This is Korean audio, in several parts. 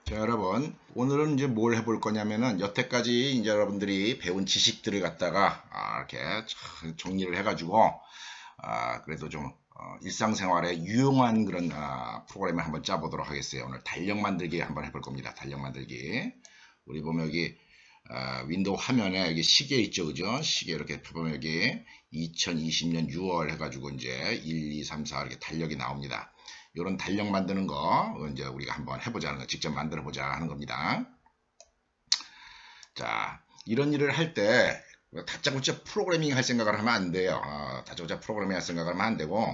자, 여러분, 오늘은 이제 뭘 해볼 거냐면은 여태까지 이제 여러분들이 배운 지식들을 갖다가 이렇게 정리를 해가지고 그래도 좀 일상생활에 유용한 그런 프로그램을 한번 짜보도록 하겠어요. 오늘 달력 만들기 한번 해볼 겁니다. 달력 만들기. 우리 보면 여기 윈도우 화면에 여기 시계 있죠, 그죠? 시계 이렇게 보면 여기 2020년 6월 해가지고 이제 1, 2, 3, 4 이렇게 달력이 나옵니다. 이런 달력 만드는 거 이제 우리가 한번 해보자는 거, 직접 만들어 보자 하는 겁니다. 자, 이런 일을 할 때 다짜고짜 프로그래밍 할 생각을 하면 안 돼요. 다짜고짜 프로그래밍 할 생각을 하면 안 되고,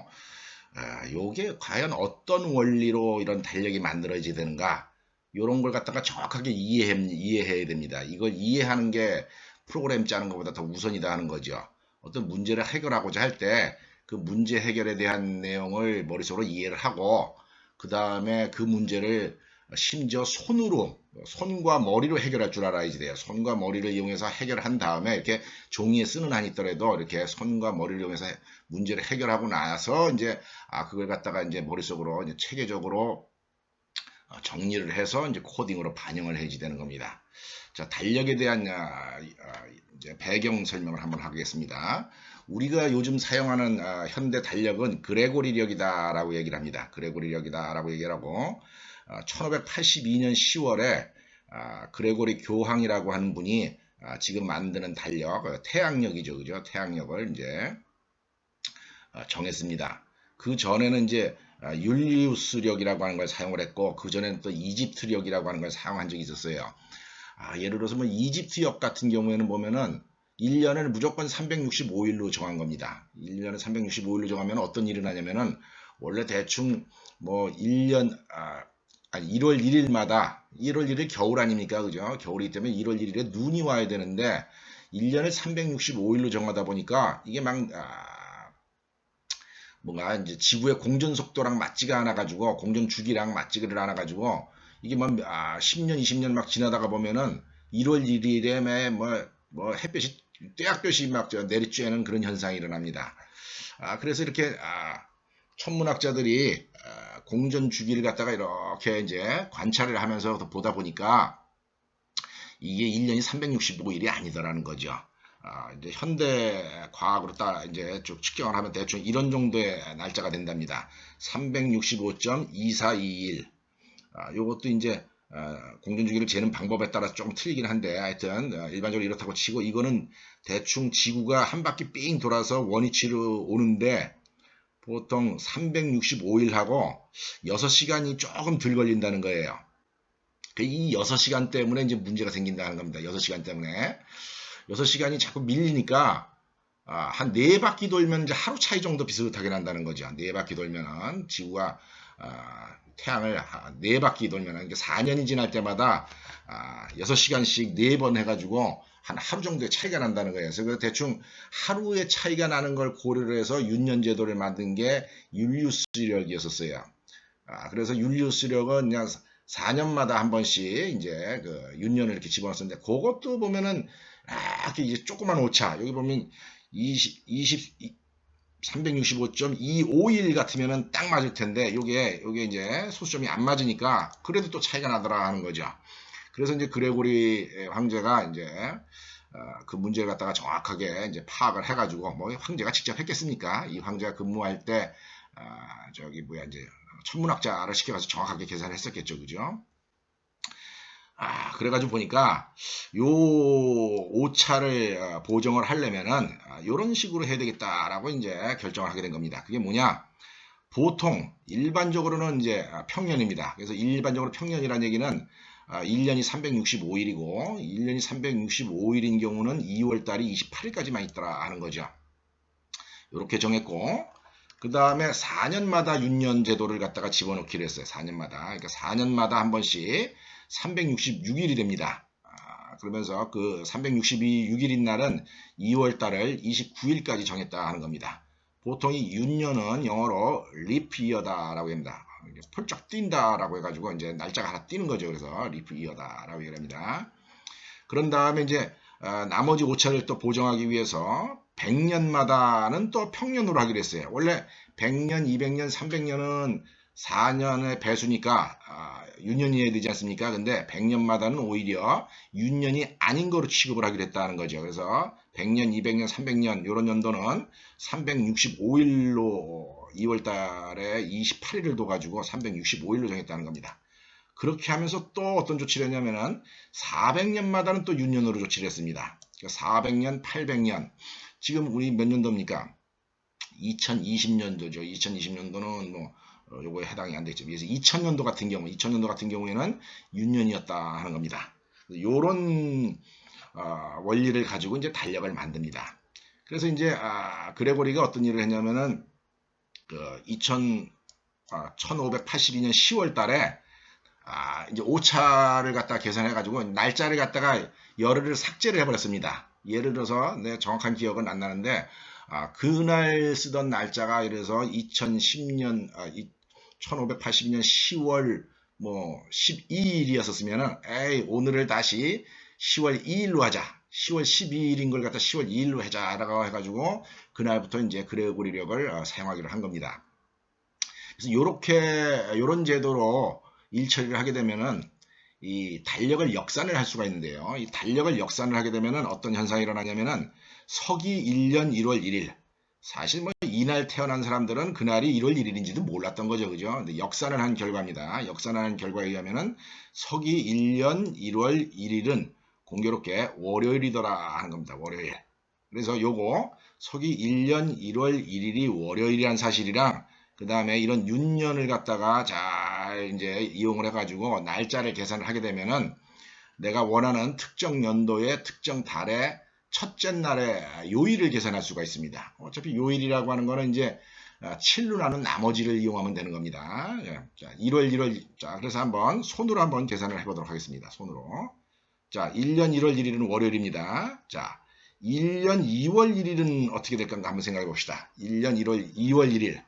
요게 과연 어떤 원리로 이런 달력이 만들어져야 되는가, 이런 걸 갖다가 정확하게 이해해야 됩니다. 이걸 이해하는 게 프로그램 짜는 것보다 더 우선이다 하는 거죠. 어떤 문제를 해결하고자 할 때 그 문제 해결에 대한 내용을 머릿속으로 이해를 하고, 그 다음에 그 문제를 심지어 손과 머리로 해결할 줄 알아야지 돼요. 손과 머리를 이용해서 해결한 다음에 이렇게 종이에 쓰는 한이 있더라도 이렇게 손과 머리를 이용해서 문제를 해결하고 나서 이제 그걸 갖다가 이제 머릿속으로 이제 체계적으로 정리를 해서 이제 코딩으로 반영을 해야지 되는 겁니다. 자, 달력에 대한 이제 배경 설명을 한번 하겠습니다. 우리가 요즘 사용하는 현대 달력은 그레고리력이다라고 얘기를 합니다. 그레고리력이다라고 얘기를 하고 1582년 10월에 그레고리 교황이라고 하는 분이 지금 만드는 달력 태양력이죠, 그죠? 태양력을 이제 정했습니다. 그 전에는 이제 율리우스력이라고 하는 걸 사용을 했고, 그 전에는 또 이집트력이라고 하는 걸 사용한 적이 있었어요. 예를 들어서 뭐 이집트역 같은 경우에는 보면은 1년을 무조건 365일로 정한 겁니다. 1년을 365일로 정하면 어떤 일이 나냐면은 원래 대충 뭐 1년 1월 1일마다 1월 1일 겨울 아닙니까? 그죠? 겨울이기 때문에 1월 1일에 눈이 와야 되는데 1년을 365일로 정하다 보니까 이게 막 뭔가 이제 지구의 공전 속도랑 맞지가 않아 가지고 공전 주기랑 맞지를 않아 가지고 이게 뭐 10년 20년 막 지나다가 보면은 1월 1일에 뭐 햇볕이 떼약볕이 막 내리쬐는 그런 현상이 일어납니다. 그래서 이렇게 천문학자들이 공전 주기를 갖다가 이렇게 이제 관찰을 하면서 보다 보니까 이게 1년이 365일이 아니더라는 거죠. 이제 현대 과학으로 따라 이제 쭉 측정을 하면 대충 이런 정도의 날짜가 된답니다. 365.2421. 요것도 이제 공전주기를 재는 방법에 따라 좀 틀리긴 한데 하여튼 일반적으로 이렇다고 치고, 이거는 대충 지구가 한 바퀴 삥 돌아서 원위치로 오는데 보통 365일하고 6시간이 조금 덜 걸린다는 거예요. 이 6시간 때문에 이제 문제가 생긴다는 겁니다. 6시간 때문에. 6시간이 자꾸 밀리니까 한 4바퀴 돌면 이제 하루 차이 정도 비슷하게 난다는 거죠. 4바퀴 돌면은 지구가 태양을 4바퀴 돌면은 4년이 지날 때마다 6시간씩 4번 해가지고 한 하루 정도의 차이가 난다는 거예요. 그래서 대충 하루의 차이가 나는 걸 고려를 해서 윤년제도를 만든 게 율리우스력이었었어요. 그래서 율리우스력은 그냥 4년마다 한 번씩 이제 그 윤년을 이렇게 집어넣었는데, 그것도 보면은 이렇게 이제 조그만 오차, 여기 보면 365.25일 같으면은 딱 맞을 텐데 요게 이제 소수점이 안 맞으니까 그래도 또 차이가 나더라 하는 거죠. 그래서 이제 그레고리 황제가 이제 그 문제를 갖다가 정확하게 이제 파악을 해가지고, 뭐 황제가 직접 했겠습니까? 이 황제가 근무할 때 저기 뭐야 이제 천문학자를 시켜가서 정확하게 계산을 했었겠죠, 그죠? 그래가지고 보니까 요 오차를 보정을 하려면은 이런 식으로 해야 되겠다라고 이제 결정을 하게 된 겁니다. 그게 뭐냐? 보통 일반적으로는 이제 평년입니다. 그래서 일반적으로 평년이라는 얘기는 1년이 365일이고 1년이 365일인 경우는 2월 달이 28일까지만 있더라 하는 거죠. 이렇게 정했고, 그 다음에 4년마다 윤년 제도를 갖다가 집어넣기로 했어요. 4년마다. 그러니까 4년마다 한 번씩 366일이 됩니다. 그러면서 그 366일인 날은 2월 달을 29일까지 정했다 하는 겁니다. 보통 이 윤년은 영어로 리프이어다라고 합니다. 펄쩍 뛴다라고 해가지고 이제 날짜가 하나 뛰는 거죠. 그래서 리프이어다라고 얘기를 합니다. 그런 다음에 이제 나머지 오차를 또 보정하기 위해서 100년마다는 또 평년으로 하기로 했어요. 원래 100년, 200년, 300년은 4년의 배수니까 윤년이어야 되지 않습니까? 근데 100년마다는 오히려 윤년이 아닌 거로 취급을 하기로 했다는 거죠. 그래서 100년, 200년, 300년 이런 연도는 365일로 2월 달에 28일을 둬가지고 365일로 정했다는 겁니다. 그렇게 하면서 또 어떤 조치를 했냐면은 400년마다는 또 윤년으로 조치를 했습니다. 그러니까 400년, 800년. 지금 우리 몇 년도입니까? 2020년도죠. 2020년도는 뭐 요거에 해당이 안 되죠. 그래서 2000년도 같은 경우에는 윤년이었다 하는 겁니다. 요런 원리를 가지고 이제 달력을 만듭니다. 그래서 이제 그레고리가 어떤 일을 했냐면은 그 1582년 10월 달에 이제 오차를 갖다 계산해가지고 날짜를 갖다가 열흘을 삭제를 해버렸습니다. 예를 들어서 내 정확한 기억은 안 나는데 그날 쓰던 날짜가 이래서 2010년 1582년 10월 뭐 12일이었었으면은 에이 오늘을 다시 10월 2일로 하자. 10월 12일인 걸 갖다 10월 2일로 하자라고 해가지고 그날부터 이제 그레고리력을 사용하기로 한 겁니다. 그래서 요런 제도로 일 처리를 하게 되면은 이 달력을 역산을 할 수가 있는데요. 이 달력을 역산을 하게 되면은 어떤 현상이 일어나냐면은 서기 1년 1월 1일. 사실 뭐 이날 태어난 사람들은 그날이 1월 1일인지도 몰랐던 거죠. 그죠? 근데 역산을 한 결과입니다. 역산한 결과에 의하면은 서기 1년 1월 1일은 공교롭게 월요일이더라 하는 겁니다. 월요일. 그래서 요거 서기 1년 1월 1일이 월요일이라는 사실이랑 그 다음에 이런 윤년을 갖다가 잘 이제 이용을 해가지고 날짜를 계산을 하게 되면은 내가 원하는 특정 연도의 특정 달의 첫째 날의 요일을 계산할 수가 있습니다. 어차피 요일이라고 하는 거는 이제 7로 나눈 나머지를 이용하면 되는 겁니다. 예. 자, 1월. 자, 그래서 한번 손으로 한번 계산을 해보도록 하겠습니다. 손으로. 자, 1년 1월 1일은 월요일입니다. 자, 1년 2월 1일은 어떻게 될까 한번 생각해 봅시다. 1년 2월 1일.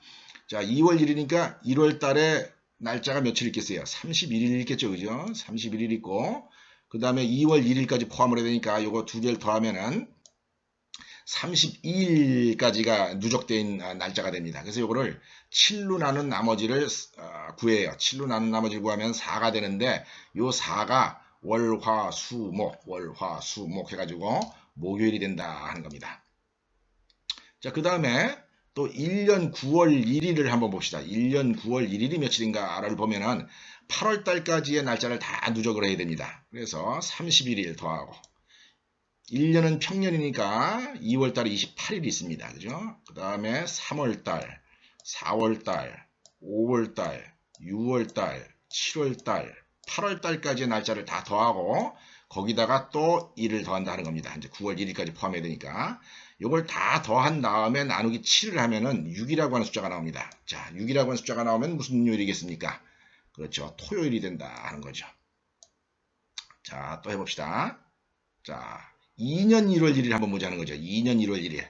자, 2월 1일이니까 1월 달에 날짜가 며칠 있겠어요? 31일 있겠죠, 그죠? 31일 있고, 그 다음에 2월 1일까지 포함을 해야 되니까 요거 두 개를 더하면은 32일까지가 누적된 날짜가 됩니다. 그래서 요거를 7로 나눈 나머지를 구해요. 7로 나눈 나머지를 구하면 4가 되는데 요 4가 월, 화, 수, 목 해가지고 목요일이 된다 하는 겁니다. 자, 그 다음에 또 1년 9월 1일을 한번 봅시다. 1년 9월 1일이 며칠인가를 보면은 8월 달까지의 날짜를 다 누적을 해야 됩니다. 그래서 31일 더하고 1년은 평년이니까 2월 달에 28일이 있습니다. 그죠? 그 다음에 3월 달, 4월 달, 5월 달, 6월 달, 7월 달, 8월 달까지의 날짜를 다 더하고 거기다가 또 1을 더한다는 겁니다. 이제 9월 1일까지 포함해야 되니까 이걸 다 더한 다음에 나누기 7을 하면은 6이라고 하는 숫자가 나옵니다. 자, 6이라고 하는 숫자가 나오면 무슨 요일이겠습니까? 그렇죠. 토요일이 된다 하는 거죠. 자, 또 해봅시다. 자, 2년 1월 1일 한번 보자는 거죠. 2년 1월 1일.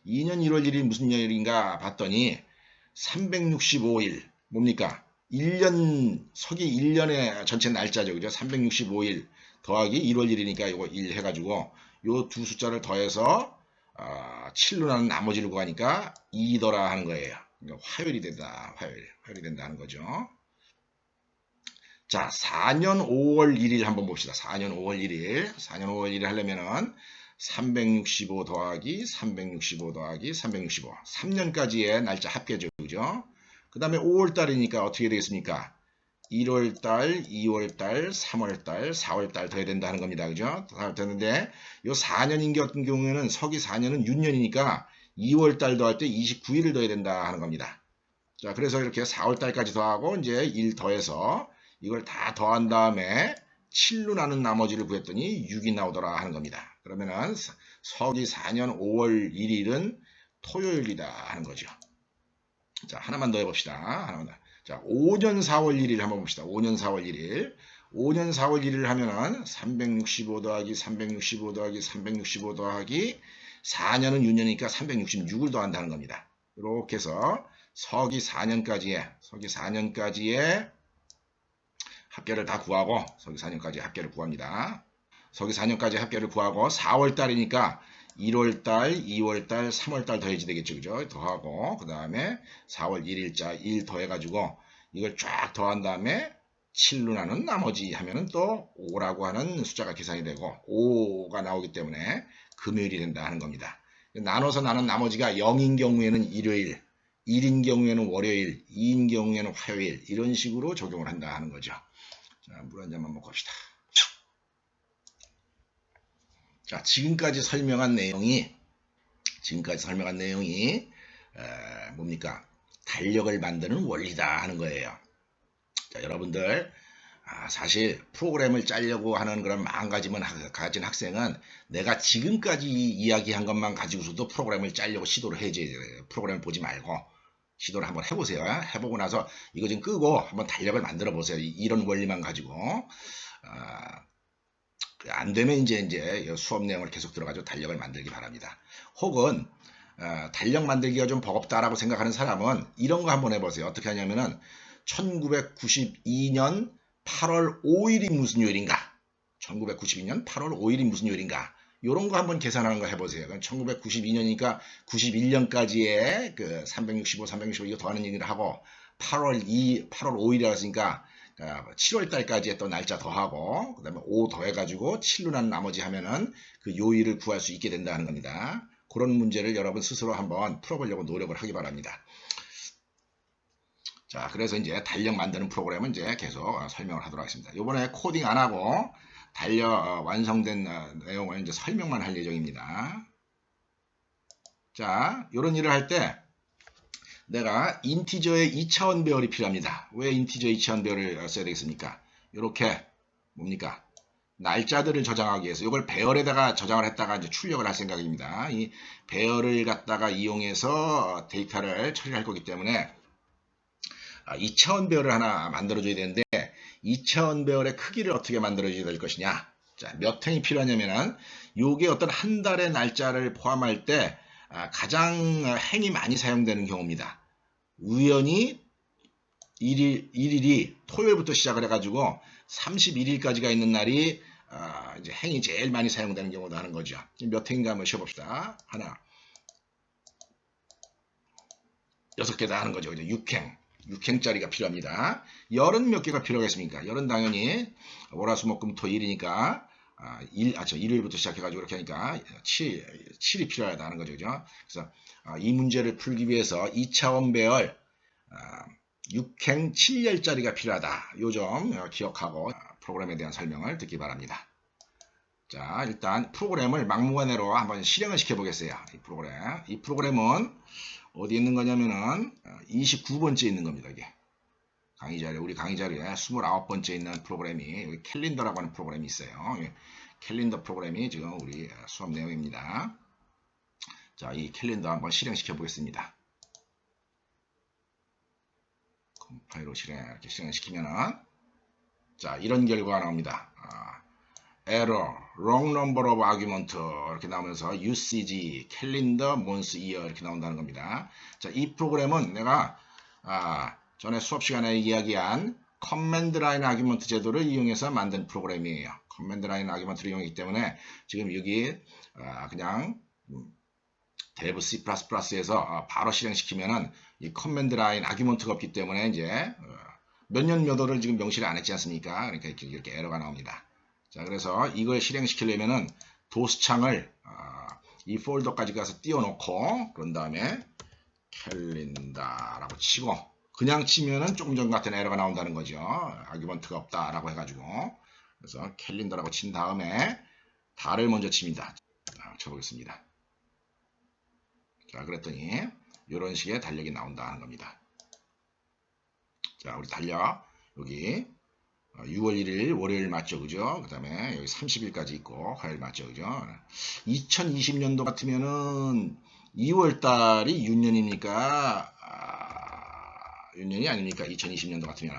2년 1월 1일 무슨 요일인가 봤더니 365일. 뭡니까? 1년, 서기 1년의 전체 날짜죠. 그죠? 365일 더하기 1월 1일이니까 이거 1 해가지고 요 두 숫자를 더해서 7로 나눈 나머지를 구하니까 2더라 하는 거예요. 그러니까 화요일이 된다. 화요일이 된다는 거죠. 자, 4년 5월 1일 한번 봅시다. 4년 5월 1일. 4년 5월 1일 하려면은 365 더하기 365 더하기 365. 3년까지의 날짜 합계죠. 그죠? 그 다음에 5월달이니까 어떻게 되겠습니까? 1월달, 2월달, 3월달, 4월달 더해야 된다는 겁니다. 그죠? 되는데, 요 4년인 같은 경우에는 서기 4년은 6년이니까 2월달 더할 때 29일을 더해야 된다 하는 겁니다. 자, 그래서 이렇게 4월달까지 더하고 이제 1 더해서 이걸 다 더한 다음에 7로 나눈 나머지를 구했더니 6이 나오더라 하는 겁니다. 그러면은 서기 4년 5월 1일은 토요일이다 하는 거죠. 자, 하나만 더 해봅시다. 하나만 더. 자, 5년 4월 1일 한번 봅시다. 5년 4월 1일. 5년 4월 1일 하면은 365 더하기 365 더하기 365 더하기 4년은 6년이니까 366을 더한다는 겁니다. 이렇게 해서 서기 4년까지의 합계를 다 구하고 서기 4년까지 합계를 구합니다. 서기 4년까지 합계를 구하고 4월달이니까 1월달, 2월달, 3월달 더해지 되겠죠. 그죠? 더하고 그 다음에 4월 1일자 1 더해가지고 이걸 쫙 더한 다음에 7로 나눈 나머지 하면은 또 5라고 하는 숫자가 계산이 되고 5가 나오기 때문에 금요일이 된다 하는 겁니다. 나눠서 나눈 나머지가 0인 경우에는 일요일, 1인 경우에는 월요일, 2인 경우에는 화요일 이런 식으로 적용을 한다 하는 거죠. 자, 물 한 잔만 먹고 합시다. 자, 지금까지 설명한 내용이 뭡니까? 달력을 만드는 원리다 하는 거예요. 자, 여러분들 사실 프로그램을 짜려고 하는 그런 마음가짐을 가진 학생은 내가 지금까지 이야기한 것만 가지고서도 프로그램을 짜려고 시도를 해줘야 돼요. 프로그램을 보지 말고 시도를 한번 해보세요. 해보고 나서 이거 좀 끄고 한번 달력을 만들어 보세요. 이런 원리만 가지고 안 되면 이제 수업 내용을 계속 들어가지고 달력을 만들기 바랍니다. 혹은 달력 만들기가 좀 버겁다라고 생각하는 사람은 이런 거 한번 해보세요. 어떻게 하냐면은 1992년 8월 5일이 무슨 요일인가? 1992년 8월 5일이 무슨 요일인가? 요런 거 한번 계산하는 거 해보세요. 1992년이니까 91년까지의 그 365 이거 더하는 얘기를 하고 8월 5일이라고 했으니까 7월 달까지의 또 날짜 더하고 그 다음에 5 더해가지고 7로 난 나머지 하면은 그 요일을 구할 수 있게 된다는 겁니다. 그런 문제를 여러분 스스로 한번 풀어보려고 노력을 하기 바랍니다. 자, 그래서 이제 달력 만드는 프로그램은 이제 계속 설명을 하도록 하겠습니다. 이번에 코딩 안 하고 달력 완성된 내용을 이제 설명만 할 예정입니다. 자, 이런 일을 할 때 내가 인티저의 2차원 배열이 필요합니다. 왜 인티저 2차원 배열을 써야 되겠습니까? 이렇게 뭡니까? 날짜들을 저장하기 위해서 이걸 배열에다가 저장을 했다가 이제 출력을 할 생각입니다. 이 배열을 갖다가 이용해서 데이터를 처리할 거기 때문에 2차원 배열을 하나 만들어줘야 되는데 2차원 배열의 크기를 어떻게 만들어줘야 될 것이냐. 자, 몇 행이 필요하냐면은 요게 어떤 한 달의 날짜를 포함할 때 가장 행이 많이 사용되는 경우입니다. 우연히 1일이 토요일부터 시작을 해가지고 31일까지가 있는 날이 이제 행이 제일 많이 사용되는 경우도 하는 거죠. 몇 행인가 한번 쉬어봅시다. 하나, 6개다 하는 거죠. 6행. 6행짜리가 필요합니다. 열은 몇 개가 필요하겠습니까? 열은 당연히 월화수목금토일이니까 일요일부터 시작해가지고 이렇게 하니까 7이 필요하다는 거죠. 그죠? 그래서 이 문제를 풀기 위해서 2차원 배열 6행 7열짜리가 필요하다. 요 점 기억하고 프로그램에 대한 설명을 듣기 바랍니다. 자, 일단 프로그램을 막무가내로 한번 실행을 시켜 보겠어요. 이 프로그램은 어디 있는 거냐면은 29번째 있는 겁니다. 이게 우리 강의 자료에 29번째 있는 프로그램이 여기 캘린더라고 하는 프로그램이 있어요. 캘린더 프로그램이 지금 우리 수업 내용입니다. 자, 이 캘린더 한번 실행시켜 보겠습니다. 컴파일로 이렇게 실행시키면은 자, 이런 결과가 나옵니다. error, wrong number of argument 이렇게 나오면서 usage, calendar, month, year 이렇게 나온다는 겁니다. 자, 이 프로그램은 내가 전에 수업 시간에 이야기한 command line argument 제도를 이용해서 만든 프로그램이에요. command line argument를 이용하기 때문에 지금 여기 그냥 dev C++에서 바로 실행시키면은 이 command line argument가 없기 때문에 이제 몇 년 몇 월을 지금 명시를 안 했지 않습니까? 그러니까 이렇게 에러가 나옵니다. 자, 그래서 이걸 실행시키려면은 도스 창을 이 폴더까지 가서 띄워놓고 그런 다음에 캘린다라고 치고 그냥 치면은 조금 전 같은 에러가 나온다는 거죠. 아규먼트가 없다라고 해가지고 그래서 캘린더라고 친 다음에 달을 먼저 칩니다. 쳐보겠습니다. 자, 그랬더니 이런 식의 달력이 나온다는 겁니다. 자, 우리 달력 여기 6월 1일 월요일 맞죠, 그죠? 그 다음에 여기 30일까지 있고 화요일 맞죠, 그죠? 2020년도 같으면은 2월 달이 윤년입니까? 윤년이 아닙니까? 2020년도 같으면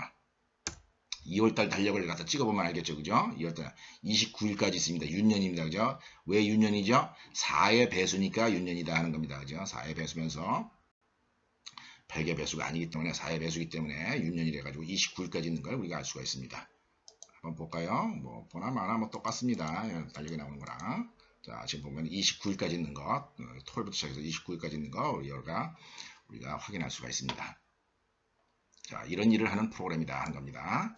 2월 달 달력을 갖다 찍어보면 알겠죠, 그죠? 2월 달 29일까지 있습니다. 윤년입니다, 그죠? 왜 윤년이죠? 4의 배수니까 윤년이다 하는 겁니다, 그죠? 4의 배수면서 100의 배수가 아니기 때문에 4의 배수이기 때문에 윤년이래 가지고 29일까지 있는 걸 우리가 알 수가 있습니다. 한번 볼까요? 뭐 보나 마나 뭐 똑같습니다. 달력에 나오는 거랑. 자, 지금 보면 29일까지 있는 것, 토요일부터 시작해서 29일까지 있는 거 우리가 확인할 수가 있습니다. 자, 이런 일을 하는 프로그램이다 하는 겁니다.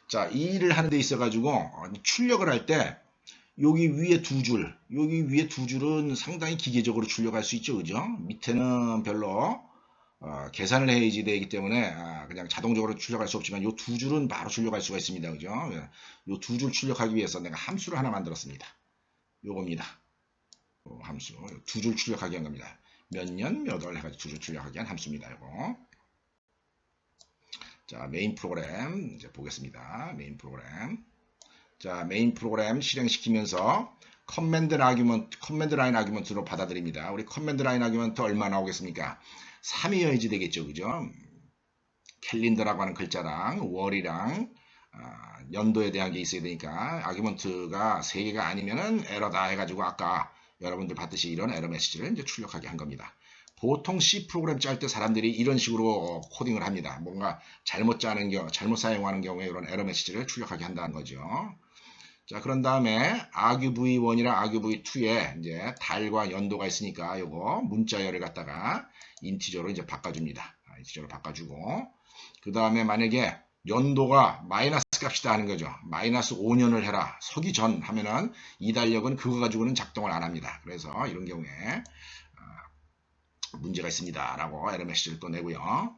자, 이 일을 하는 데 있어 가지고 출력을 할 때 여기 위에 두 줄, 여기 위에 두 줄은 상당히 기계적으로 출력할 수 있죠, 그죠? 밑에는 별로 계산을 해야지 되기 때문에 그냥 자동적으로 출력할 수 없지만 이 두 줄은 바로 출력할 수가 있습니다, 그죠? 이 두 줄 출력하기 위해서 내가 함수를 하나 만들었습니다. 요겁니다. 함수 두 줄 출력하기 한 겁니다. 몇 년 몇 월 해가지고 두 줄 출력하기 한 함수입니다. 요거. 자, 메인 프로그램 이제 보겠습니다. 메인 프로그램. 자, 메인 프로그램 실행시키면서 커맨드 라인 아규먼트로 받아들입니다. 우리 커맨드 라인 아규먼트 얼마 나오겠습니까? 3이어야지 되겠죠, 그죠? 캘린더라고 하는 글자랑 월이랑 연도에 대한 게 있어야 되니까 아규먼트가 3개가 아니면은 에러다 해가지고 아까 여러분들 봤듯이 이런 에러 메시지를 이제 출력하게 한 겁니다. 보통 C 프로그램 짤 때 사람들이 이런 식으로 코딩을 합니다. 뭔가 잘못 사용하는 경우에 이런 에러 메시지를 출력하게 한다는 거죠. 자, 그런 다음에 argv1이랑 argv2에 이제 달과 연도가 있으니까 요거 문자열을 갖다가 인티저로 이제 바꿔줍니다. 인티저로 바꿔주고 그 다음에 만약에 연도가 마이너스 값이다 하는 거죠. 마이너스 5년을 해라. 서기 전 하면은 이 달력은 그거 가지고는 작동을 안 합니다. 그래서 이런 경우에 문제가 있습니다. 라고 에러 메시지를 또 내고요.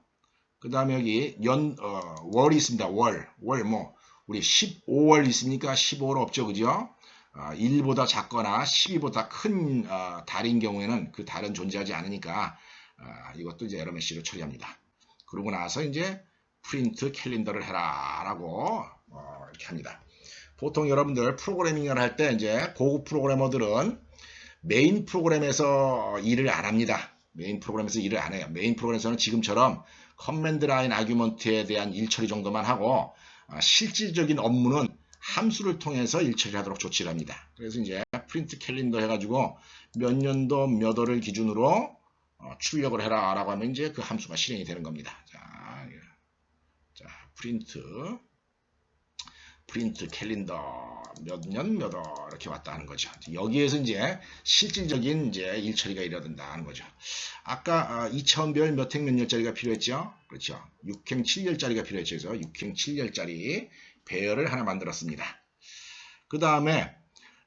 그 다음에 여기 월이 있습니다. 월 뭐 우리 15월 있습니까? 15월 없죠. 그죠? 1보다 작거나 12보다 큰 달인 경우에는 그 달은 존재하지 않으니까 이것도 이제 에러 메시지로 처리합니다. 그러고 나서 이제 프린트 캘린더를 해라 라고 이렇게 합니다. 보통 여러분들 프로그래밍을 할 때 이제 고급 프로그래머들은 메인 프로그램에서 일을 안 합니다. 메인 프로그램에서 일을 안 해요. 메인 프로그램에서는 지금처럼 커맨드 라인 아규먼트에 대한 일 처리 정도만 하고 실질적인 업무는 함수를 통해서 일 처리하도록 조치를 합니다. 그래서 이제 프린트 캘린더 해가지고 몇 년도 몇 월을 기준으로 출력을 해라 라고 하면 이제 그 함수가 실행이 되는 겁니다. 자, 프린트 캘린더 몇 년 몇 월 이렇게 왔다 하는 거죠. 여기에서 이제 실질적인 이제 일 처리가 이뤄진다 하는 거죠. 아까 2000별 몇 행 몇 열짜리가 필요했죠. 그렇죠. 6행 7열짜리가 필요했죠. 그래서 6행 7열짜리 배열을 하나 만들었습니다. 그 다음에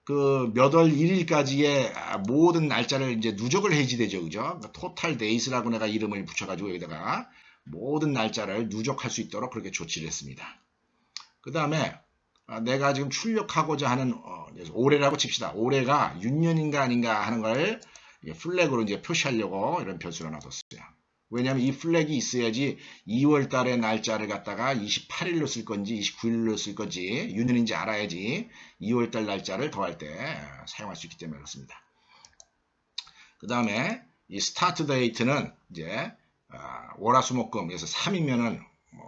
그 몇 월 1일까지의 모든 날짜를 이제 누적을 해야지 되죠. 그죠? 토탈 데이스라고 내가 이름을 붙여가지고 여기다가 모든 날짜를 누적할 수 있도록 그렇게 조치를 했습니다. 그 다음에 내가 지금 출력하고자 하는 올해라고 칩시다. 올해가 6년인가 아닌가 하는 걸 플래그로 이제 표시하려고 이런 변수를 놔뒀어요. 왜냐하면 이 플래그가 있어야지 2월 달의 날짜를 갖다가 28일로 쓸 건지 29일로 쓸 건지 유년인지 알아야지 2월 달 날짜를 더할 때 사용할 수 있기 때문에 그렇습니다. 그 다음에 이 스타트 데이트는 이제 월화수목금 그래서 3이면은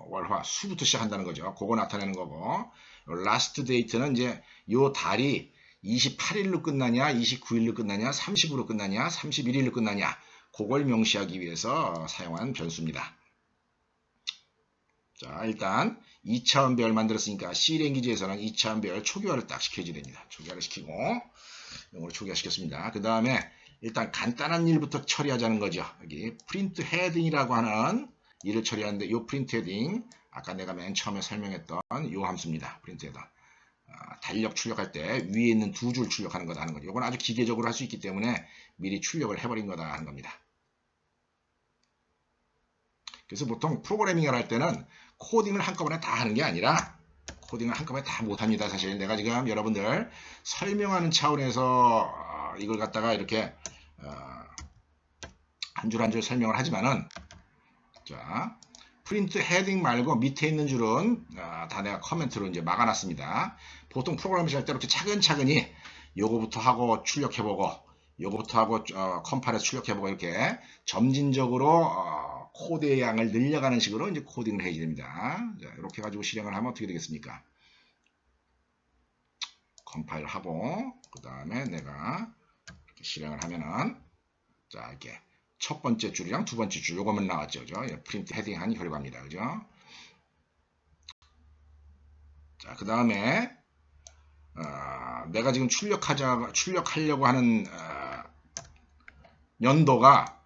월화 수부터 시작한다는 거죠. 그거 나타내는 거고 라스트 데이트는 이제 요 달이 28일로 끝나냐 29일로 끝나냐 30으로 끝나냐 31일로 끝나냐 그걸 명시하기 위해서 사용한 변수입니다. 자, 일단 2차원별 만들었으니까 C랭귀지에서는 2차원별 초기화를 딱 시켜줘야 됩니다. 초기화를 시키고 영어로 초기화 시켰습니다. 그 다음에 일단 간단한 일부터 처리하자는 거죠. 여기 프린트 헤딩이라고 하는 일을 처리하는데 이 프린트 헤딩 아까 내가 맨 처음에 설명했던 이 함수입니다. 프린트 헤더 달력 출력할 때 위에 있는 두 줄 출력하는 거다 하는 거죠. 이건 아주 기계적으로 할 수 있기 때문에 미리 출력을 해버린 거다 하는 겁니다. 그래서 보통 프로그래밍을 할 때는 코딩을 한꺼번에 다 하는 게 아니라 코딩을 한꺼번에 다 못합니다. 사실 내가 지금 여러분들 설명하는 차원에서 이걸 갖다가 이렇게 한 줄 한 줄 설명을 하지만은 자 프린트 헤딩 말고 밑에 있는 줄은 다 내가 커멘트로 이제 막아놨습니다. 보통 프로그램을 할 때 이렇게 차근차근히 요거부터 하고 출력해보고 요거부터 하고 컴파일해서 출력해보고 이렇게 점진적으로 코드의 양을 늘려가는 식으로 이제 코딩을 해야 됩니다. 자, 이렇게 가지고 실행을 하면 어떻게 되겠습니까? 컴파일 하고 그 다음에 내가 이렇게 실행을 하면은 자 이렇게 첫 번째 줄이랑 두 번째 줄 요거만 나왔죠. 그죠? 프린트 헤딩 한 결과입니다. 그죠? 자, 그 다음에 내가 지금 출력하려고 하는 연도가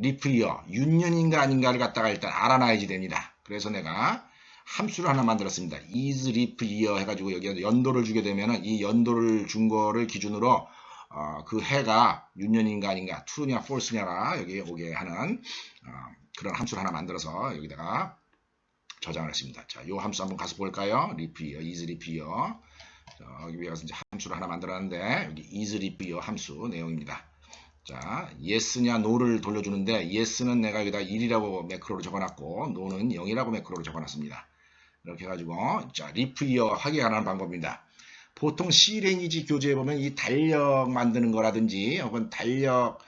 리프 이어 윤년인가 아닌가를 갖다가 일단 알아놔야지 됩니다. 그래서 내가 함수를 하나 만들었습니다. is leap year 해가지고 여기 연도를 주게 되면은 이 연도를 준 거를 기준으로 그 해가 윤년인가 아닌가, true냐 false냐가 여기 오게 하는 그런 함수를 하나 만들어서 여기다가 저장을 했습니다. 자, 요 함수 한번 가서 볼까요? leap year, is leap year. 여기 위에 가서 이제 함수를 하나 만들었는데 여기 is leap year 함수 내용입니다. 자, yes냐 no를 돌려주는데 yes는 내가 여기다 1이라고 매크로로 적어놨고 no는 0이라고 매크로로 적어놨습니다. 이렇게 해가지고 자, leap year 확인하는 방법입니다. 보통 C랭귀지 교재에 보면 이 달력 만드는 거라든지 혹은 달력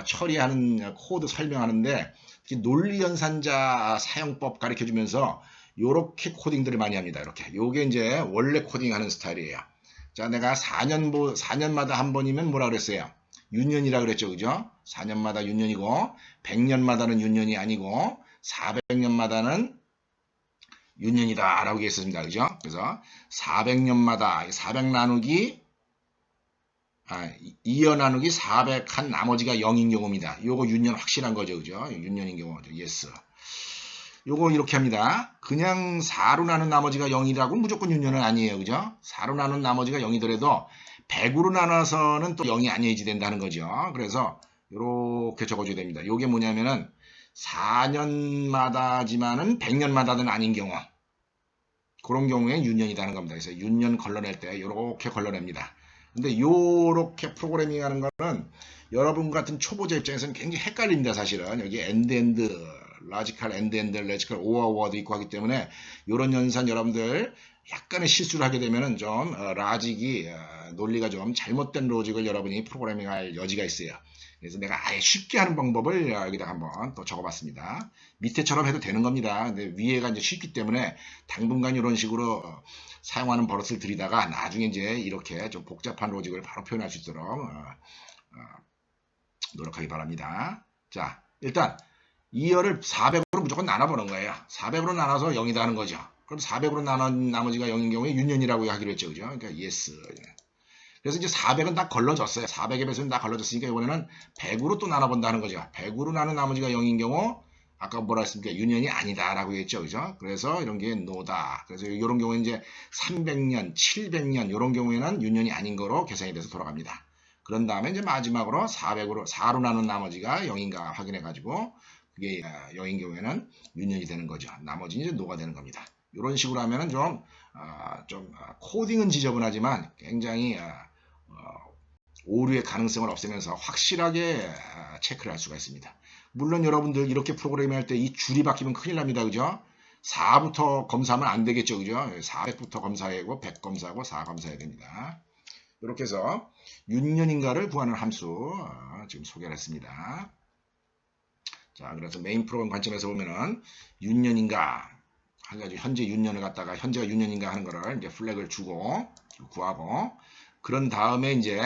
처리하는 코드 설명하는데 논리연산자 사용법 가르쳐 주면서 요렇게 코딩들을 많이 합니다. 이렇게 요게 이제 원래 코딩하는 스타일이에요. 자, 내가 4년마다 한 번이면 뭐라 그랬어요? 윤년이라 그랬죠. 그죠? 4년마다 윤년이고 100년마다는 윤년이 아니고 400년마다는 윤년이다 라고 했습니다. 그죠? 그래서 400년마다 400 나누기 2여 나누기 400 한 나머지가 0인 경우입니다. 요거 윤년 확실한 거죠. 그죠? 윤년인 경우. 예스. 요거 이렇게 합니다. 그냥 4로 나눈 나머지가 0이라고 무조건 윤년은 아니에요. 그죠? 4로 나눈 나머지가 0이더라도 100으로 나눠서는 또 0이 아니어야지 된다는 거죠. 그래서 이렇게 적어줘야 됩니다. 요게 뭐냐면은 4년마다지만은 100년마다는 아닌 경우, 그런 경우에 윤년이라는 겁니다. 그래서 윤년 걸러낼 때 이렇게 걸러냅니다. 근데 요렇게 프로그래밍 하는 거는 여러분 같은 초보자 입장에서는 굉장히 헷갈립니다. 사실은 여기 엔드 라지컬 엔드 레지컬 오어워도 있고 하기 때문에 이런 연산 여러분들 약간의 실수를 하게 되면은 좀 라직이 논리가 좀 잘못된 로직을 여러분이 프로그래밍할 여지가 있어요. 그래서 내가 아예 쉽게 하는 방법을 여기다 한번 또 적어봤습니다. 밑에처럼 해도 되는 겁니다. 근데 위에가 이제 쉽기 때문에 당분간 이런 식으로 사용하는 버릇을 들이다가 나중에 이제 이렇게 좀 복잡한 로직을 바로 표현할 수 있도록 노력하기 바랍니다. 자, 일단 2열을 400으로 무조건 나눠보는 거예요. 400으로 나눠서 0이다 하는 거죠. 그럼 400으로 나눈 나머지가 0인 경우에 윤년이라고 하기로 했죠. 그죠? 그러니까 yes. 그래서 이제 400은 다 걸러졌어요. 400의 배수는 다 걸러졌으니까 이번에는 100으로 또 나눠본다는 거죠. 100으로 나눈 나머지가 0인 경우 아까 뭐라 했습니까? 윤년이 아니다라고 했죠. 그죠? 그래서 이런 게 no다. 그래서 이런 경우에 이제 300년, 700년 이런 경우에는 윤년이 아닌 거로 계산이 돼서 돌아갑니다. 그런 다음에 이제 마지막으로 4로 나눈 나머지가 0인가 확인해 가지고 그게 0인 경우에는 윤년이 되는 거죠. 나머지는 이제 no가 되는 겁니다. 이런 식으로 하면은 좀 코딩은 지저분하지만 굉장히 오류의 가능성을 없애면서 확실하게 체크를 할 수가 있습니다. 물론 여러분들 이렇게 프로그래밍 할 때 이 줄이 바뀌면 큰일 납니다. 그죠? 4부터 검사하면 안 되겠죠. 그죠? 400부터 검사하고 100 검사하고 4 검사해야 됩니다. 이렇게 해서 윤년인가를 구하는 함수 지금 소개를 했습니다. 자, 그래서 메인 프로그램 관점에서 보면은 윤년인가 해가지고 현재 윤년을 갖다가 현재가 윤년인가 하는 거를 이제 플래그를 주고 구하고 그런 다음에 이제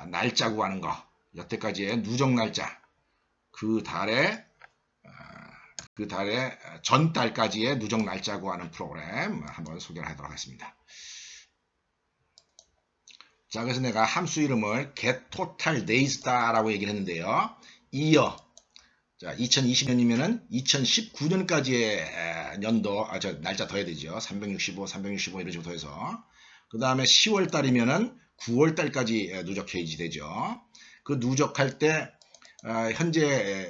날짜 구하는 거 여태까지의 누적 날짜 그 달의 전 달까지의 누적 날짜 구하는 프로그램 한번 소개를 하도록 하겠습니다. 자, 그래서 내가 함수 이름을 getTotalDays다라고 얘기를 했는데요. year. 자, 2020년이면은 2019년까지의 연도, 날짜 더해야 되죠. 365 이런 식으로 더해서. 그 다음에 10월 달이면은 9월 달까지 누적해야지 되죠. 그 누적할 때, 현재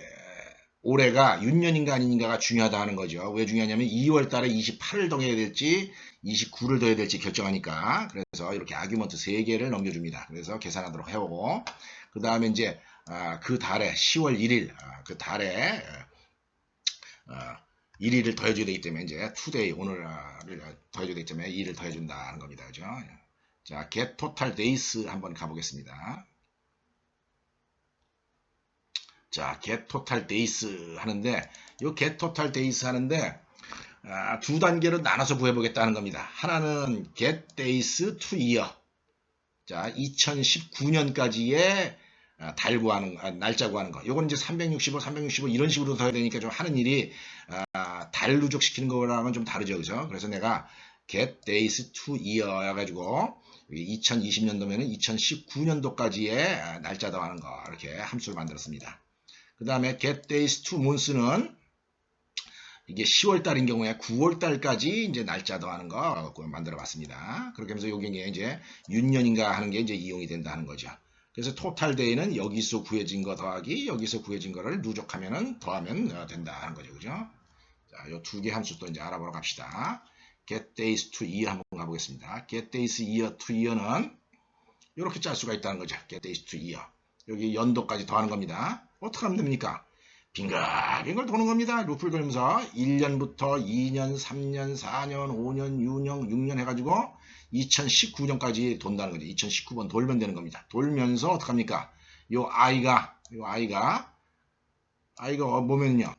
올해가 윤년인가 아닌가가 중요하다 하는 거죠. 왜 중요하냐면 2월 달에 28을 더해야 될지 29를 더해야 될지 결정하니까. 그래서 이렇게 아규먼트 3개를 넘겨줍니다. 그래서 계산하도록 해오고. 그 다음에 이제 그 달에 10월 1일 그 달에 1일을 더해줘야 되기 때문에 이제 today 오늘을 더해줘야 되기 때문에 2를 더해준다는 겁니다. 그죠? 자, get total days 한번 가보겠습니다. 자, get total days 하는데 이 get total days 하는데 두 단계로 나눠서 구해보겠다는 겁니다. 하나는 get days to year. 자, 2019년까지의 달 구하는 날짜 구하는 거. 요건 이제 365 이런 식으로 더해야 되니까 좀 하는 일이 달 누적시키는 거랑은 좀 다르죠. 그죠? 그래서 내가 get days to year 해가지고 2020년도면은 2019년도까지의 날짜 더하는 거 이렇게 함수를 만들었습니다. 그 다음에 get days to months는 이게 10월 달인 경우에 9월 달까지 이제 날짜 더하는 거 만들어 봤습니다. 그렇게 하면서 요게 이제 윤년인가 하는 게 이제 이용이 된다는 거죠. 그래서 토탈 데이는 여기서 구해진 거 더하기 여기서 구해진 거를 누적하면은 더하면 된다는 거죠. 그죠? 자, 요 두 개 함수 또 이제 알아보러 갑시다. get days to year 한번 가보겠습니다. get days year to year는 이렇게 짤 수가 있다는 거죠. get days to year. 여기 연도까지 더하는 겁니다. 어떻게 하면 됩니까? 빙글빙글 도는 겁니다. 루프를 돌면서 1년부터 2년, 3년, 4년, 5년, 6년 해가지고 2019년까지 돈다는 거죠. 2019번 돌면 되는 겁니다. 돌면서 어떡합니까? 요 아이가 뭐면요?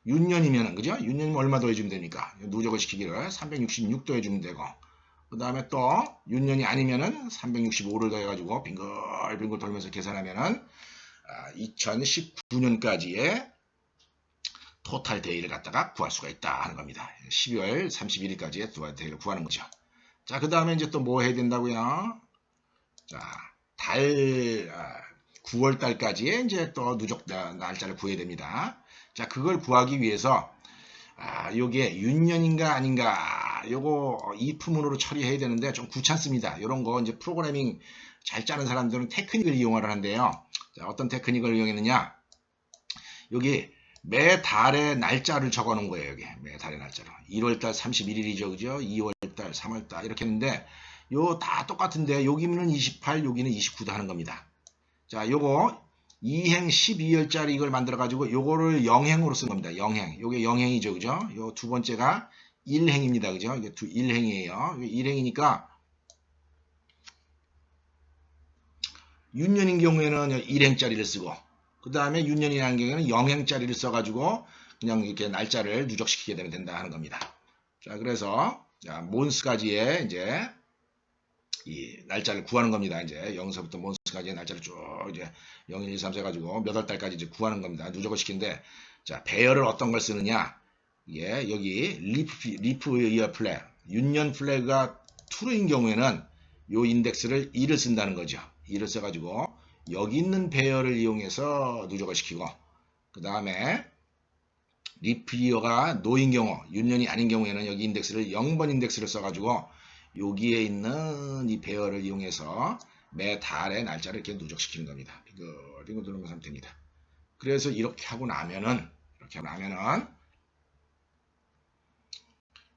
윤년이면은, 그죠? 윤년이면 얼마 더 해주면 됩니까? 누적을 시키기를 366도 해주면 되고, 그 다음에 또 윤년이 아니면은 365를 더해가지고 빙글빙글 돌면서 계산하면은 2019년까지의 토탈 데이를 갖다가 구할 수가 있다 하는 겁니다. 12월 31일까지의 토탈 데이를 구하는 거죠. 자, 그 다음에 이제 또 뭐 해야 된다고요? 자, 9월 달까지의 이제 또 누적 날짜를 구해야 됩니다. 자, 그걸 구하기 위해서 요게 윤년인가 아닌가 요거 if문으로 처리해야 되는데 좀 귀찮습니다. 이런 거 이제 프로그래밍 잘 짜는 사람들은 테크닉을 이용을 하는데요. 자, 어떤 테크닉을 이용했느냐? 여기 매 달의 날짜를 적어 놓은 거예요. 여기 매 달의 날짜로 1월달 31일이죠, 그죠? 2월달, 3월달 이렇게 했는데 요 다 똑같은데 여기는 28, 여기는 29도 하는 겁니다. 자, 요거 2행 12월짜리 이걸 만들어 가지고 요거를 0행으로 쓴 겁니다. 0행. 요게 0행이죠, 그죠? 요 두 번째가 1행입니다, 그죠? 이게 1행이에요. 1행이니까 윤년인 경우에는 1행짜리를 쓰고 그 다음에 윤년이라는 경우에는 0행짜리를 써가지고 그냥 이렇게 날짜를 누적시키게 되면 된다 하는 겁니다. 자, 그래서 몬스까지의 이제 이 날짜를 구하는 겁니다. 이제 0서부터 몬스까지의 날짜를 쭉 이제 0, 1, 2, 3, 4 가지고 몇 월 달까지 이제 구하는 겁니다. 누적을 시키는데 자, 배열을 어떤 걸 쓰느냐? 예, 여기 리프 이어 플래그, 윤년 플래그가 true인 경우에는 요 인덱스를 2를 쓴다는 거죠. 2를 써가지고 여기 있는 배열을 이용해서 누적을 시키고 그 다음에 리프 이어가 no인 경우, 윤년이 아닌 경우에는 여기 인덱스를 0번 인덱스를 써가지고 여기에 있는 이 배열을 이용해서 매 달의 날짜를 이렇게 누적시키는 겁니다. 빙글 누르는 상태입니다. 그래서 이렇게 하고 나면은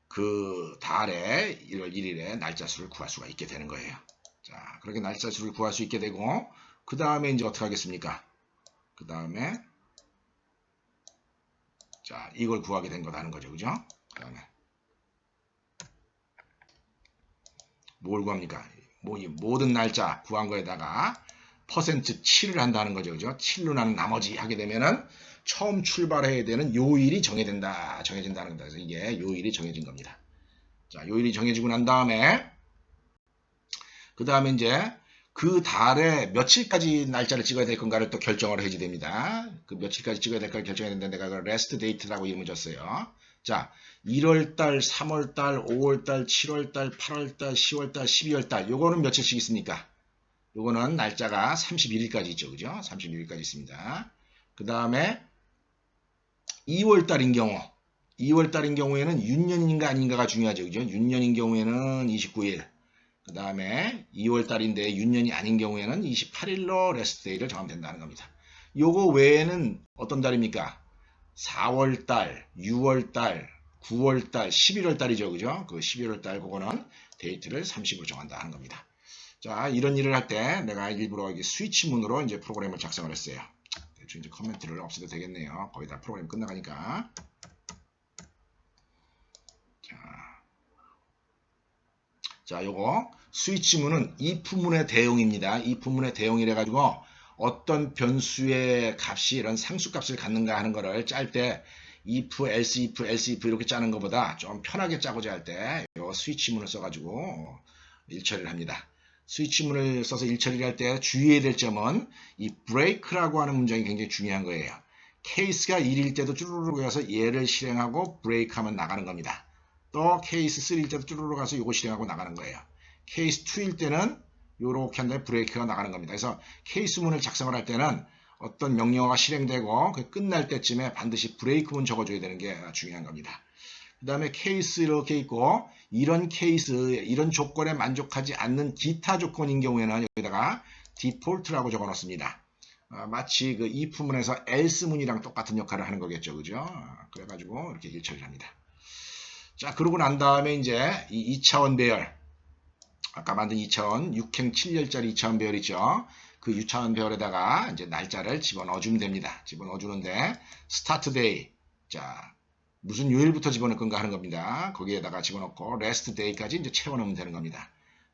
그 달의 1월 1일에 날짜 수를 구할 수가 있게 되는 거예요. 자, 그렇게 날짜 수를 구할 수 있게 되고 그 다음에 이제 어떻게 하겠습니까? 그 다음에 자, 이걸 구하게 된 거다는 거죠, 그죠? 그 다음에 뭘 구합니까? 모든 날짜 구한 거에다가 %7을 한다는 거죠, 그죠? 7로 나는 나머지 하게 되면은 처음 출발해야 되는 요일이 정해진다는 겁니다. 그래서 이게 요일이 정해진 겁니다. 자, 요일이 정해지고 난 다음에 그 다음에 이제 그 달에 며칠까지 날짜를 찍어야 될 건가를 또 결정을 해야 됩니다. 그 며칠까지 찍어야 될까를 결정해야 되는데 내가 그 rest date라고 이름을 줬어요. 자, 1월달, 3월달, 5월달, 7월달, 8월달, 10월달, 12월달 요거는 며칠씩 있습니까? 요거는 날짜가 31일까지 있죠. 그죠? 31일까지 있습니다. 그 다음에 2월달인 경우에는 윤년인가 아닌가가 중요하죠. 그죠? 윤년인 경우에는 29일. 그 다음에 2월달인데 윤년이 아닌 경우에는 28일로 레스트데이를 정하면 된다는 겁니다. 요거 외에는 어떤 달입니까? 4월달, 6월달, 9월달, 11월달이죠. 그죠? 그 11월달 그거는 데이트를 30으로 정한다 하는 겁니다. 자, 이런 일을 할 때 내가 일부러 이게 스위치문으로 이제 프로그램을 작성을 했어요. 대충 이제 커멘트를 없애도 되겠네요. 거의 다 프로그램 끝나가니까. 자, 요거 스위치문은 if문의 대용입니다. if문의 대용이래 가지고 어떤 변수의 값이 이런 상수값을 갖는가 하는 거를 짤 때 if, else if 이렇게 짜는 것보다 좀 편하게 짜고자 할 때 요 스위치문을 써가지고 일처리를 합니다. 스위치문을 써서 일처리를 할 때 주의해야 될 점은 이 break라고 하는 문장이 굉장히 중요한 거예요. 케이스가 1일 때도 쭈루루루 가서 얘를 실행하고 break하면 나가는 겁니다. 또 케이스 3일 때도 쭈루루루 가서 이거 실행하고 나가는 거예요. 케이스 2일 때는 요렇게 한 다음에 브레이크가 나가는 겁니다. 그래서 케이스문을 작성을 할 때는 어떤 명령어가 실행되고 그 끝날 때쯤에 반드시 브레이크문 적어줘야 되는 게 중요한 겁니다. 그 다음에 케이스 이렇게 있고, 이런 케이스, 이런 조건에 만족하지 않는 기타 조건인 경우에는 여기다가 디폴트라고 적어 놓습니다. 마치 그 if문에서 else문이랑 똑같은 역할을 하는 거겠죠. 그죠? 그래가지고 이렇게 일처리를 합니다. 자, 그러고 난 다음에 이제 이 2차원 배열, 아까 만든 2차원 6행 7열짜리 2차원 배열 있죠. 그 6차원 배열에다가 이제 날짜를 집어넣어 주면 됩니다. 집어넣어 주는데 스타트 데이, 자 무슨 요일부터 집어넣을 건가 하는 겁니다. 거기에다가 집어넣고 레스트 데이까지 이제 채워넣으면 되는 겁니다.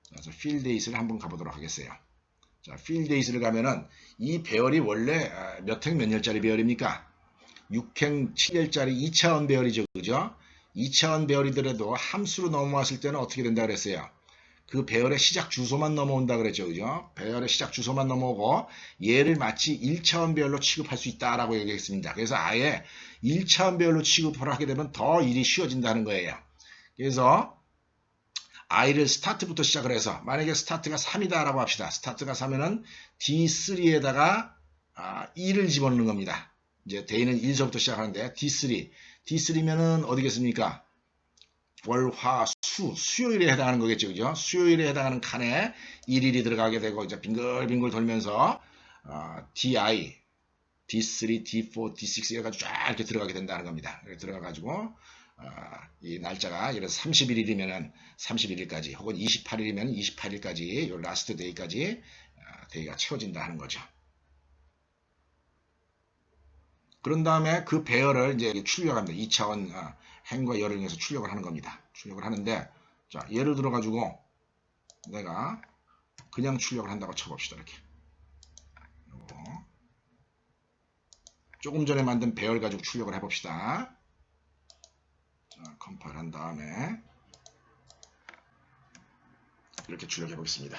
그래서 필 데이스를 한번 가보도록 하겠어요. 자, 필 데이스를 가면은 이 배열이 원래 몇 행 몇 열짜리 배열입니까? 6행 7열짜리 2차원 배열이죠. 그죠? 2차원 배열이더라도 함수로 넘어왔을 때는 어떻게 된다 그랬어요? 그 배열의 시작 주소만 넘어온다 그랬죠. 그죠? 배열의 시작 주소만 넘어오고 얘를 마치 1차원 배열로 취급할 수 있다라고 얘기했습니다. 그래서 아예 1차원 배열로 취급을 하게 되면 더 일이 쉬워진다는 거예요. 그래서 i를 스타트부터 시작을 해서 만약에 스타트가 3이다라고 합시다. 스타트가 3이면 D3에다가 2를 집어넣는 겁니다. 이제 데이는 1서부터 시작하는데 D3면은 어디겠습니까? 월, 화, 수요일에 해당하는 거겠죠. 그죠? 수요일에 해당하는 칸에 1일이 들어가게 되고 이제 빙글빙글 돌면서 DI, D3, D4, D6 해가지고 쫙 이렇게 들어가게 된다는 겁니다. 이렇게 들어가가지고 이 날짜가 예를 들어서 31일이면은 31일까지 혹은 28일이면 28일까지 요 라스트 데이까지 데이가 채워진다 하는 거죠. 그런 다음에 그 배열을 이제 출력합니다. 2차원 행과 열을 이용해서 출력을 하는 겁니다. 출력을 하는데 자 예를 들어 가지고 내가 그냥 출력을 한다고 쳐봅시다. 이렇게 요거. 조금 전에 만든 배열 가지고 출력을 해봅시다. 자, 컴파일 한 다음에 이렇게 출력해 보겠습니다.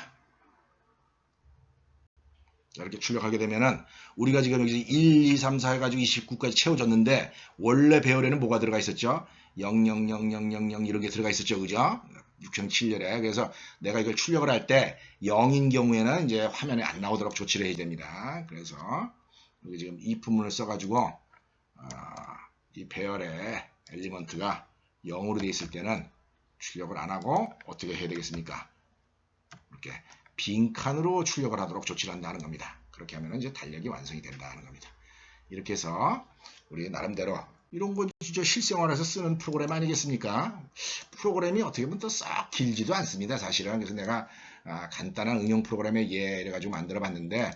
자, 이렇게 출력하게 되면은 우리가 지금 여기 1, 2, 3, 4 해가지고 29까지 채워졌는데 원래 배열에는 뭐가 들어가 있었죠? 0, 0, 0, 0, 0, 0 이런 게 들어가 있었죠. 그죠? 6형 7열에. 그래서 내가 이걸 출력을 할 때 0인 경우에는 이제 화면에 안 나오도록 조치를 해야 됩니다. 그래서 여기 지금 if문을 써가지고 이 배열의 엘리먼트가 0으로 되어 있을 때는 출력을 안 하고 어떻게 해야 되겠습니까? 이렇게 빈칸으로 출력을 하도록 조치를 한다는 겁니다. 그렇게 하면 이제 달력이 완성이 된다는 겁니다. 이렇게 해서 우리 나름대로 이런 건 진짜 실생활에서 쓰는 프로그램 아니겠습니까? 프로그램이 어떻게 보면 또 썩 길지도 않습니다. 사실은. 그래서 내가 간단한 응용 프로그램의 예 이래가지고 만들어 봤는데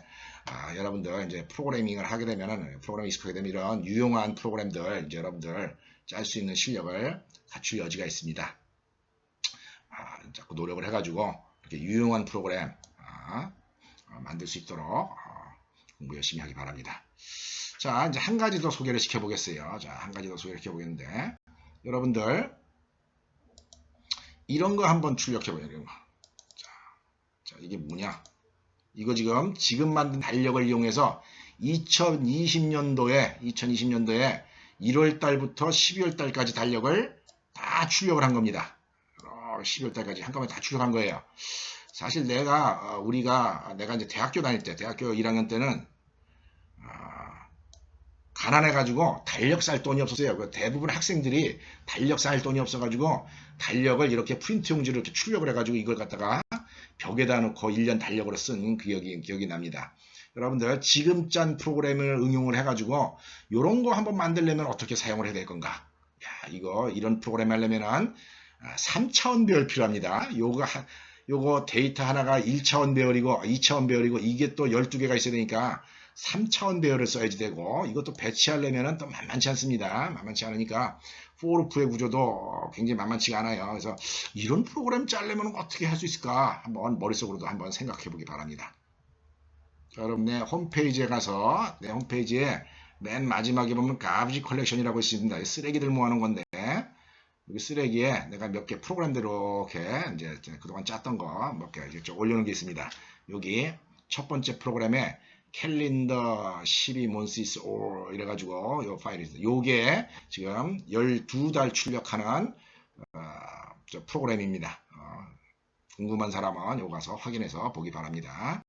여러분들 이제 프로그래밍을 하게 되면은 프로그램이 익숙하게 되면 이런 유용한 프로그램들 이제 여러분들 짤 수 있는 실력을 갖출 여지가 있습니다. 자꾸 노력을 해가지고 이렇게 유용한 프로그램 만들 수 있도록 공부 열심히 하기 바랍니다. 자, 이제 한 가지 더 소개를 시켜보겠어요. 자, 한 가지 더 소개를 시켜보겠는데 여러분들 이런 거 한번 출력해봐요. 이런 거. 자, 이게 뭐냐? 이거 지금 만든 달력을 이용해서 2020년도에 1월 달부터 12월 달까지 달력을 다 출력을 한 겁니다. 12월 달까지 한꺼번에 다 출력한 거예요. 사실 내가 이제 대학교 다닐 때, 대학교 1학년 때는 가난해가지고 달력 살 돈이 없었어요. 대부분 학생들이 달력 살 돈이 없어가지고 달력을 이렇게 프린트 용지를 이렇게 출력을 해가지고 이걸 갖다가 벽에다 놓고 1년 달력으로 쓴 기억이 납니다. 여러분들 지금 짠 프로그램을 응용을 해가지고 이런 거 한번 만들려면 어떻게 사용을 해야 될 건가? 야, 이런 프로그램 하려면은 3차원 배열 필요합니다. 요거 데이터 하나가 1차원 배열이고 2차원 배열이고 이게 또 12개가 있어야 되니까 3차원 배열을 써야지 되고 이것도 배치하려면 또 만만치 않습니다. 만만치 않으니까 포르프의 구조도 굉장히 만만치가 않아요. 그래서 이런 프로그램 짜려면 어떻게 할 수 있을까 한번 머릿속으로도 한번 생각해 보기 바랍니다. 자, 여러분 내 홈페이지에 가서 내 홈페이지에 맨 마지막에 보면 가비지 컬렉션이라고 있습니다. 쓰레기들 모아놓은 건데 여기 쓰레기에 내가 몇 개 프로그램들 이렇게 이제 그동안 짰던 거 몇 개 이렇게 올려놓은 게 있습니다. 여기 첫 번째 프로그램에 캘린더 12 months or 이래가지고 요 파일이 있어요. 요게 지금 12달 출력하는 프로그램입니다. 궁금한 사람은 요거 가서 확인해서 보기 바랍니다.